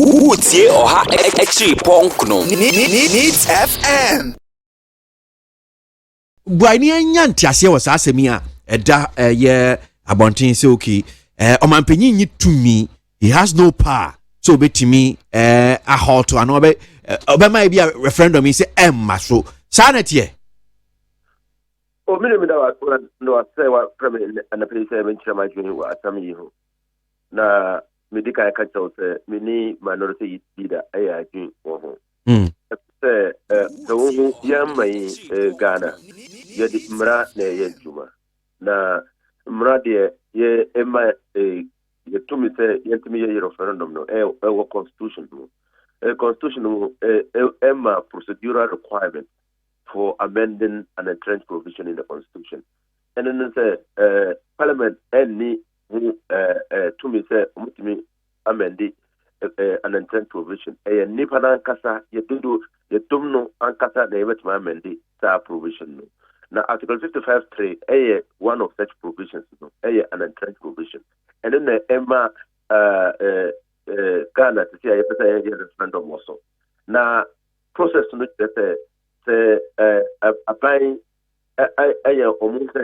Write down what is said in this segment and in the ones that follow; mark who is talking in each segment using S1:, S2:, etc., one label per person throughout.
S1: Utie oha echi ponkno. Needs FM.
S2: Buani anya ntiase wo saa asemi a eda ye abonten se okay omanpanyin nyi tumi, he has no power so betimi a halt an obema bi a referendum is emma so sanete
S3: o minimum that no say what premier and the place even chama juni wa asami yi ho na medical I catch out say mini minority leader aya jun wo ho say the wo yamai Ghana ye di mra na ye juma na mra de ye ema ye tumi say ye tumi ye referendum no e constitution no constitution no ema procedural requirement for amending an entrenched provision in the constitution. And then say parliament any to me say amend an entrenched provision. A nipa na kasa ye do ye tumno ankasa na yebet ma amend that provision no. Now Article 55(3) one of such provisions no. An entrenched provision. And then the Emma Ghana to say a referendum also. Now process no applying almost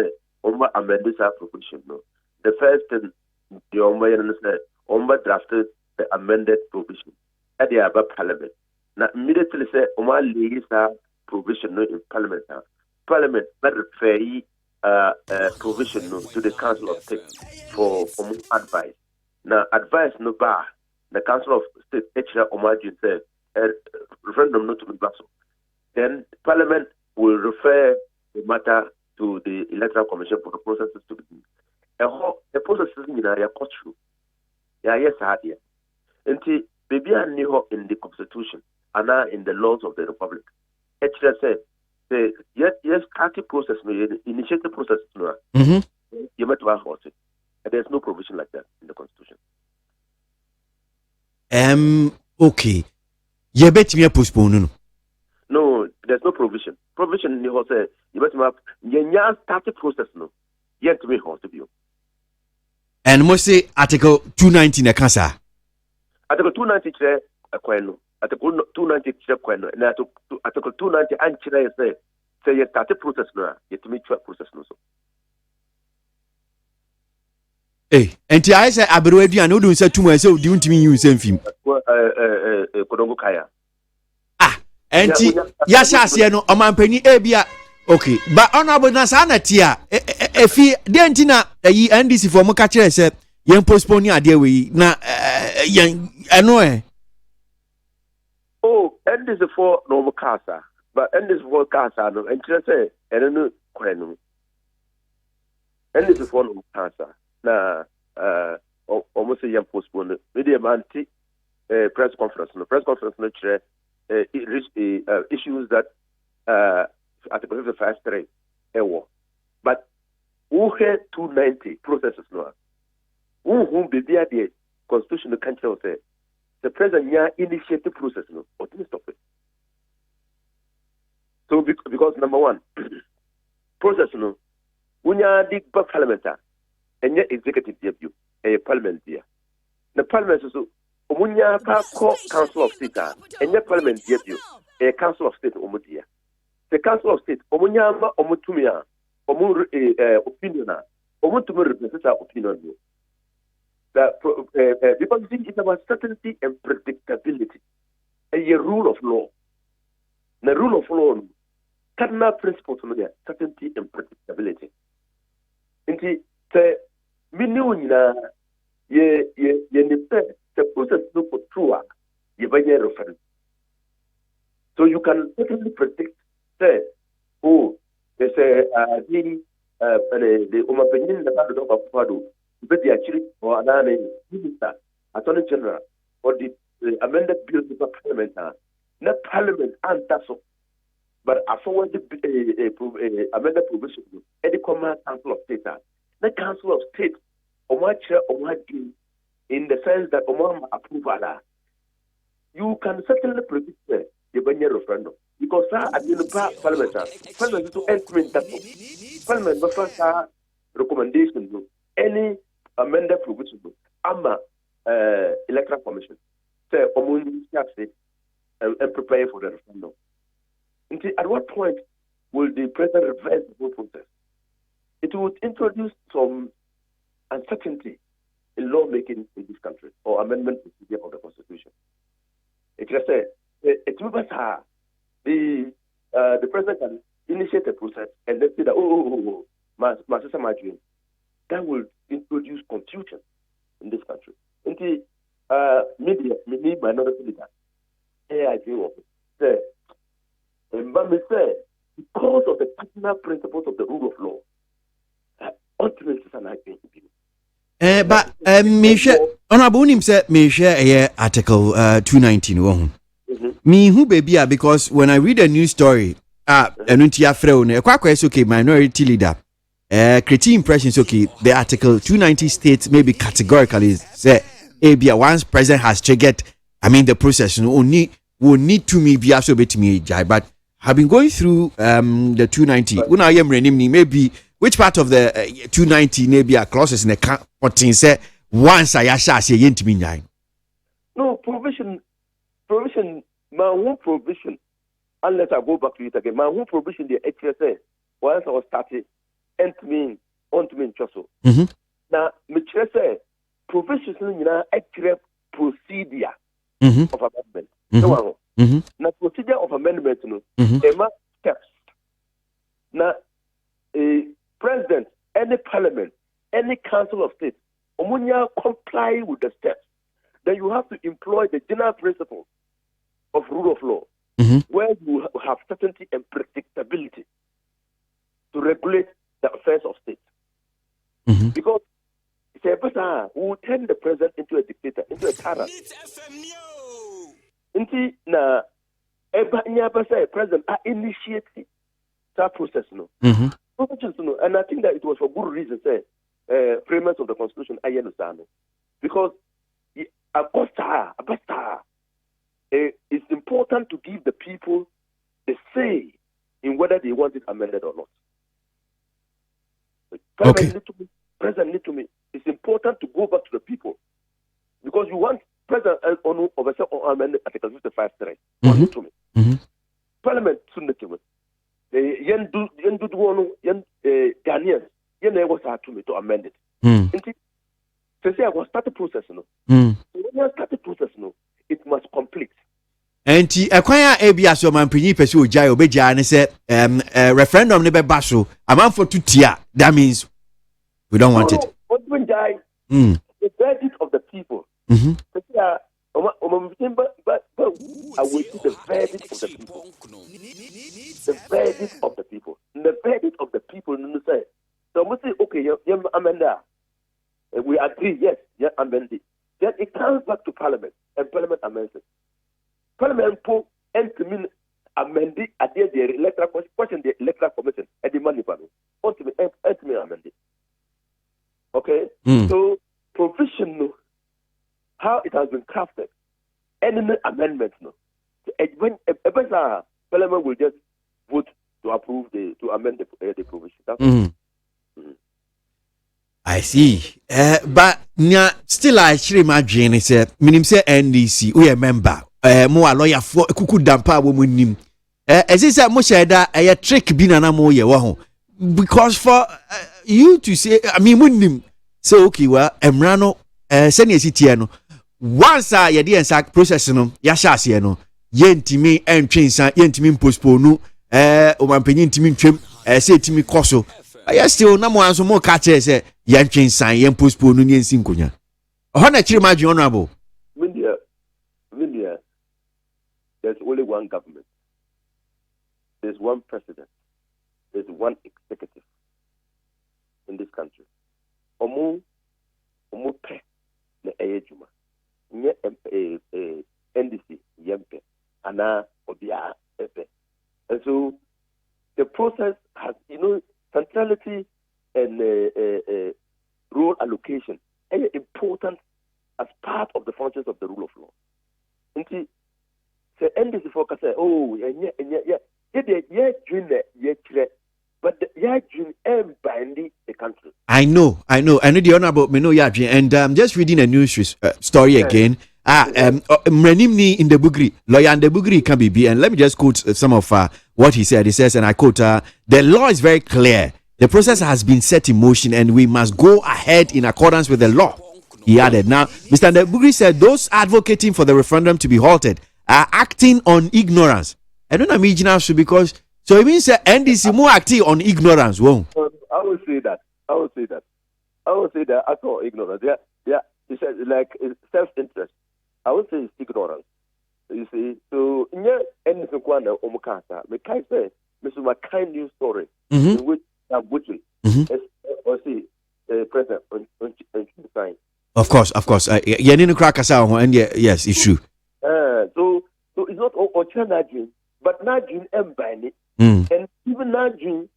S3: amended provision. No, the first thing the drafted the amended provision at the above parliament. Now immediately say leaves provision no in parliament. Parliament that refer provision no to the Council of State for advice. Now advice no bar the Council of State extra say referendum not to be back. Then Parliament will refer the matter to the Electoral Commission for the processes to begin. The processes in area cut through. Yes, idea. Until baby and new in the Constitution and now in the laws of the Republic. Actually said, yes, party process, initiative process, you might have horse. There's no provision like that in the Constitution.
S2: Okay. You bet me a postpone.
S3: No, there's no provision. Provision in the horse, you better have your starting process, no. Yet to be horse to you.
S2: And must say Article 290 in a cancer.
S3: Article 290 chair a queno. Article 290 chair queno. And Article 290 and chair say you started process no, yet to meet your process no.
S2: Eh, and I say Aberedu and Odu said 2 months so do you mean you same film?
S3: Kodongo Kaya.
S2: Enti yashas ye no omanpani ebia okay but honorable na sana tia efi de entina yi NDC for mo ka kire se yen postpone ade we na yen eno
S3: NDC for no casa but NDC for casa no entina say eno no kwenu NDC for no casa na almost yen postpone media manti press conference no kire issues that Article 55(3) but who had 290 processes no who be the constitution the country say the president initiative process no or didn't stop it. So because number one process no when you dig parliament and your executive debut a parliament there the parliament so Omunya Council of State and your parliament gave you a Council of State Omudia. The Council of State Omunya Omutumia opinion Omutumi represents our opinion. Because it's about certainty and predictability. A rule of law. The rule of law cardinal principles certainty and predictability. Inti the minuna ye the process no for true you buy a reference. So you can certainly predict say they say the opinion the part of Pado but the actually or an minister attorney general or the amended bill to the parliament not parliament and that's all but I forward the amended provision at the command council of state the council of state or my chair or my deal in the sense that approval, you can certainly predict the Banya referendum because at the parliament to implement that parliament the first recommendation any amended provision electoral commission say and prepare for the referendum. At what point will the president reverse the whole process? It would introduce some uncertainty in lawmaking in this country or amendment procedure of the constitution. It just said it will the president can initiate a process and then say that my sister, my dream. That will introduce confusion in this country. Media, minority leader, I agree with it. But me say, because of the cardinal principles of the rule of law, ultimately it's an argument.
S2: But me share honorable him said me share article 219 me who baby because when I read a news story enuntia freo ne kwakwa is okay minority leader creating impressions okay the article 290 states maybe categorically say abia once president has triggered the process will need to me be so bit me but have been going through the 290 when I am renaming maybe which part of the 290 maybe a clauses in the what say once I shall say yentimi
S3: no provision my own provision unless I go back to it again my own provision the HSA once I was started on to me choso now me say provisions in actual procedure of amendment now procedure of amendment steps now a president any parliament any council of state comply with the steps then you have to employ the general principles of rule of law where you have certainty and predictability to regulate the affairs of state because will turn the president into a dictator, into a tyrant. Na president initiate that process no. And I think that it was for good reason say framers of the constitution I understand because it's important to give the people the say in whether they want it amended or not. President need to me. It's important to go back to the people because you want President on amend Article 55(3). To me. Parliament soon to me. Yen Ghanaians yen was to me to amend it. Say I was start the process no. When you start the process no, it must complete.
S2: And akwanya abia so mampinyi pese ojai obeja ne say referendum ne be baso amam for tutia that means we don't want it.
S3: The verdict of the people. But I will see the verdict of the people. The verdict of the people. The verdict of the people. Say, so we say, okay, you amend that. We agree, yes, you amend it. Then it comes back to Parliament, and Parliament amends it. Parliament put and to mean amend it at the electoral question, the electoral commission, and the money panel. Ultimately, amend it. Okay, so provision, how it has been crafted, any amendments, no. When Parliament will just vote to approve to amend the provision. That's
S2: I see. But still, I actually imagine say, minim say NDC, we a member, more a lawyer for kuku dampa woman. As is that much a trick binana mo ye waho. Because for you to say, munim. So okay, well, Emrano, senior citiano. Once I had the process no, yashasi no, yentimi and trains, yentimi postpone, omampin timi trim, say timi coso. I still no more more catches, yan trains, yen postpone, yen sinkunya. Honor, imagine honorable.
S3: India, there's only one government, there's one president, there's one executive in this country. Omu pe na ejuma nye NDC yempe ana obia epe. And so the process has centrality and role allocation are important as part of the functions of the rule of law. Nti the NDC focus say but Yajin and binding the country. I
S2: know the honorable me know Yajin, and just reading a news story again. Mrenimni in the Bugri, lawyer in the Bugri can be, and let me just quote some of what he said. He says, and I quote, the law is very clear. The process has been set in motion and we must go ahead in accordance with the law. He added. Now, Mr. Ndebugri said those advocating for the referendum to be halted are acting on ignorance. I don't imagine because so it means NDC more acting on ignorance. Won't?
S3: I would say that. I would say that I call ignorance. Yeah. He said like self-interest. I would say it's ignorance. You see, so anything kwana omukasa. Me kai say, Mr. McKay news story in which I'm witching. Or see, President on sign.
S2: Of course. You need to crack us out, and yes, it's true.
S3: So it's not Najin, but Najin and and even Najin,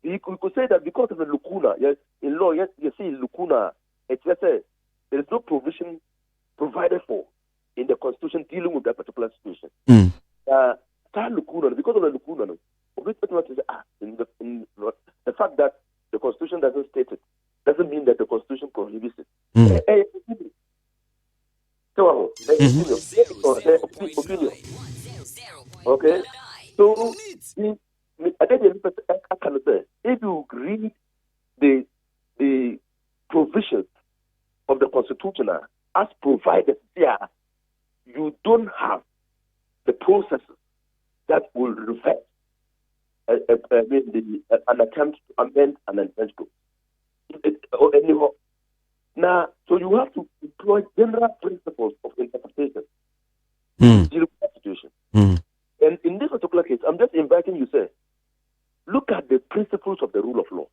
S3: we could say that because of the lacuna, yes, in law, yes, you see lacuna. It's just there is no provision provided for in the constitution dealing with that particular situation. Lacuna, because of the lacuna, the fact that the constitution doesn't state it doesn't mean that the constitution prohibits it. So, opinion. Okay? So, I can say, if you read the provisions of the Constitution as provided there, you don't have the processes that will reflect an attempt to amend an amendment or anymore. Now, so you have to employ general principles of interpretation in the Constitution. And in this particular case, I'm just inviting you, sir, look at the principles of the rule of law.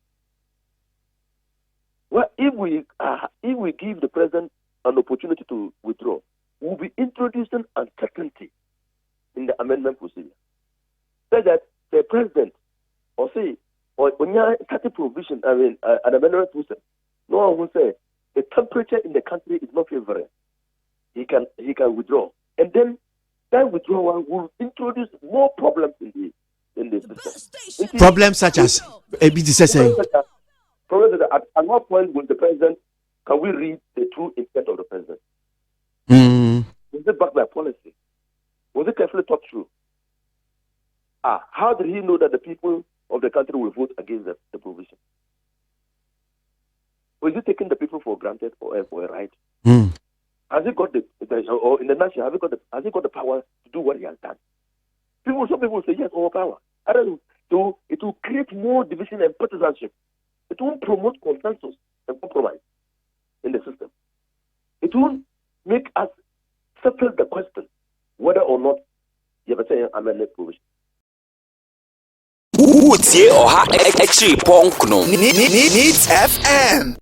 S3: Well, if we give the president an opportunity to withdraw, we'll be introducing uncertainty in the amendment procedure. So that the president, or when you have a provision, an amendment process, no one will say the temperature in the country is not favorable. He can withdraw, and then that withdrawal will introduce more problems in the system.
S2: Problems such as
S3: problems that at what point will the president can we read the true intent of the president? Was it backed by policy? Was it carefully thought through? How did he know that the people of the country will vote against the provision? Was he taking the people for granted or for a right? Has he got or in the nation, has he got the power to do what he has done? Some people say yes, over power. I don't know. So it will create more division and partisanship. It won't promote consensus and compromise in the system. It will make us settle the question whether or not you have a amendment provision.
S1: Utie Oha Echi Ponkno Needs FM.